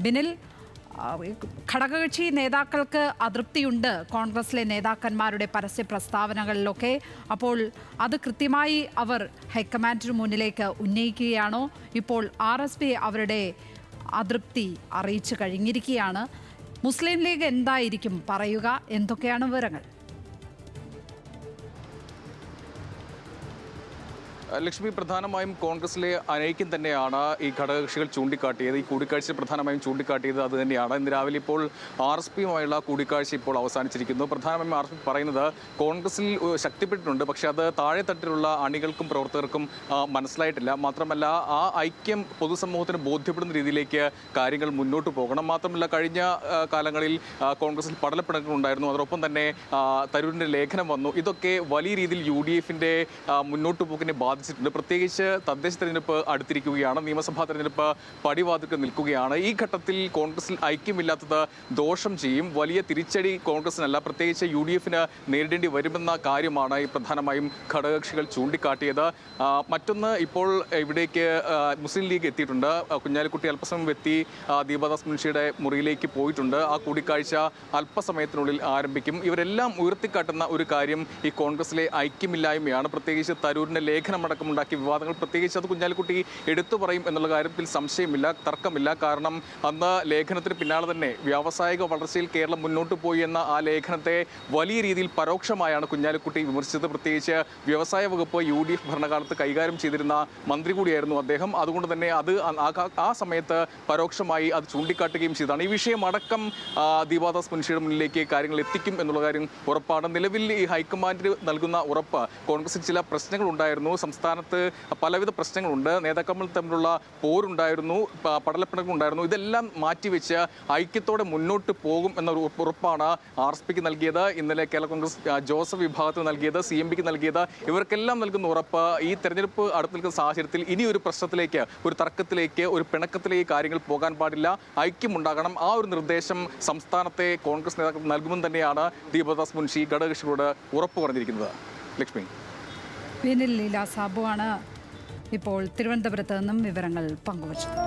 ബിനിൽ, ഘടകകക്ഷി നേതാക്കൾക്ക് അതൃപ്തിയുണ്ട് കോൺഗ്രസിലെ നേതാക്കന്മാരുടെ പരസ്യ പ്രസ്താവനകളിലൊക്കെ. അപ്പോൾ അത് കൃത്യമായി അവർ ഹൈക്കമാൻഡിന് മുന്നിലേക്ക് ഉന്നയിക്കുകയാണോ? ഇപ്പോൾ RSP അവരുടെ അതൃപ്തി അറിയിച്ചു കഴിഞ്ഞിരിക്കുകയാണ്. മുസ്ലിം ലീഗ് എന്തായിരിക്കും പറയുക? എന്തൊക്കെയാണ് വിവരങ്ങൾ? ലക്ഷ്മി, പ്രധാനമായും കോൺഗ്രസിലെ അനൈക്യം തന്നെയാണ് ഈ ഘടകകക്ഷികൾ ചൂണ്ടിക്കാട്ടിയത്. ഈ കൂടിക്കാഴ്ച പ്രധാനമായും ചൂണ്ടിക്കാട്ടിയത് അത് തന്നെയാണ്. ഇന്ന് രാവിലെ ഇപ്പോൾ RSPയുമായുള്ള കൂടിക്കാഴ്ച ഇപ്പോൾ അവസാനിച്ചിരിക്കുന്നു. പ്രധാനമായും RSP പറയുന്നത് കോൺഗ്രസിൽ ശക്തിപ്പെട്ടിട്ടുണ്ട്, പക്ഷേ അത് താഴെത്തട്ടിലുള്ള അണികൾക്കും പ്രവർത്തകർക്കും മനസ്സിലായിട്ടില്ല. മാത്രമല്ല, ആ ഐക്യം പൊതുസമൂഹത്തിന് ബോധ്യപ്പെടുന്ന രീതിയിലേക്ക് കാര്യങ്ങൾ മുന്നോട്ട് പോകണം. മാത്രമല്ല, കഴിഞ്ഞ കാലങ്ങളിൽ കോൺഗ്രസിൽ പടലപ്പിണക്കങ്ങളുണ്ടായിരുന്നു. അതോടൊപ്പം തന്നെ തരൂരിൻ്റെ ലേഖനം വന്നു. ഇതൊക്കെ വലിയ രീതിയിൽ UDFന്റെ മുന്നോട്ട് പോക്കിനെ ബാധിച്ചിട്ടുണ്ട്. പ്രത്യേകിച്ച് തദ്ദേശ തെരഞ്ഞെടുപ്പ് അടുത്തിരിക്കുകയാണ്, നിയമസഭാ തെരഞ്ഞെടുപ്പ് പടിവാതിൽക്ക് നിൽക്കുകയാണ്. ഈ ഘട്ടത്തിൽ കോൺഗ്രസിൽ ഐക്യമില്ലാത്തത് ദോഷം ചെയ്യും. വലിയ തിരിച്ചടി കോൺഗ്രസിനല്ല, പ്രത്യേകിച്ച് UDFന് നേരിടേണ്ടി വരുമെന്ന കാര്യമാണ് ഈ പ്രധാനമായും ഘടകകക്ഷികൾ ചൂണ്ടിക്കാട്ടിയത്. മറ്റൊന്ന്, ഇപ്പോൾ ഇവിടേക്ക് മുസ്ലിം ലീഗ് എത്തിയിട്ടുണ്ട്. കുഞ്ഞാലിക്കുട്ടി അല്പസമയം എത്തി ദീപദാസ് മുൻഷിയുടെ മുറിയിലേക്ക് പോയിട്ടുണ്ട്. ആ കൂടിക്കാഴ്ച അല്പസമയത്തിനുള്ളിൽ ആരംഭിക്കും. ഇവരെല്ലാം ഉയർത്തിക്കാട്ടുന്ന ഒരു കാര്യം ഈ കോൺഗ്രസിലെ ഐക്യമില്ലായ്മയാണ്. പ്രത്യേകിച്ച് തരൂരിൻ്റെ ലേഖനമടക്കമുണ്ടാക്കിയ വിവാദങ്ങൾ, പ്രത്യേകിച്ച് അത് കുഞ്ഞാലിക്കുട്ടി എടുത്തു പറയും എന്നുള്ള കാര്യത്തിൽ സംശയമില്ല, തർക്കമില്ല. കാരണം അന്ന് ലേഖനത്തിന് പിന്നാലെ തന്നെ വ്യാവസായിക വളർച്ചയിൽ കേരളം മുന്നോട്ട് പോയി എന്ന ആ ലേഖനത്തെ വലിയ രീതിയിൽ പരോക്ഷമായാണ് കുഞ്ഞാലിക്കുട്ടി വിമർശിച്ചത്. പ്രത്യേകിച്ച് വ്യവസായ വകുപ്പ് UDF ഭരണകാലത്ത് കൈകാര്യം ചെയ്തിരുന്ന മന്ത്രി കൂടിയായിരുന്നു അദ്ദേഹം. അതുകൊണ്ട് തന്നെ അത് ആ സമയത്ത് പരോക്ഷമായി അത് ചൂണ്ടിക്കാട്ടുകയും ചെയ്തതാണ്. ഈ വിഷയം അടക്കം ദീപദാസ് മുൻഷിയുടെ മുന്നിലേക്ക് കാര്യങ്ങൾ എത്തിക്കും എന്നുള്ള കാര്യം ഉറപ്പാണ്. നിലവിൽ ഈ ഹൈക്കമാൻഡിന് നൽകുന്ന ഉറപ്പ്, കോൺഗ്രസിൽ ചില പ്രശ്നങ്ങൾ ഉണ്ടായിരുന്നു, സംസ്ഥാനത്ത് പലവിധ പ്രശ്നങ്ങളുണ്ട്, നേതാക്കന്മാർ തമ്മിലുള്ള പോരുണ്ടായിരുന്നു, പടലപ്പിണക്കുണ്ടായിരുന്നു. ഇതെല്ലാം മാറ്റിവെച്ച് ഐക്യത്തോടെ മുന്നോട്ട് പോകും എന്നൊരു ഉറപ്പാണ് RSPക്ക് നൽകിയത്. ഇന്നലെ കേരള കോൺഗ്രസ് ജോസഫ് വിഭാഗത്തിന് നൽകിയത്, CMPക്ക് നൽകിയത്. ഇവർക്കെല്ലാം നൽകുന്ന ഉറപ്പ്, ഈ തെരഞ്ഞെടുപ്പ് അടുത്ത് നിൽക്കുന്ന സാഹചര്യത്തിൽ ഇനി ഒരു പ്രശ്നത്തിലേക്ക്, ഒരു തർക്കത്തിലേക്ക്, ഒരു പിണക്കത്തിലേക്ക് കാര്യങ്ങൾ പോകാൻ പാടില്ല, ഐക്യമുണ്ടാകണം. ആ ഒരു നിർദ്ദേശം സംസ്ഥാനത്തെ കോൺഗ്രസ് നേതാക്കൾ നൽകുമെന്ന് തന്നെയാണ് ദീപദാസ് മുൻഷി ഘടകകക്ഷികളോട് ഉറപ്പ് പറഞ്ഞിരിക്കുന്നത്. ലക്ഷ്മി, ബിനിൽ ലീല സാബുവാണ് ഇപ്പോൾ തിരുവനന്തപുരത്ത് നിന്നും വിവരങ്ങൾ പങ്കുവച്ചത്.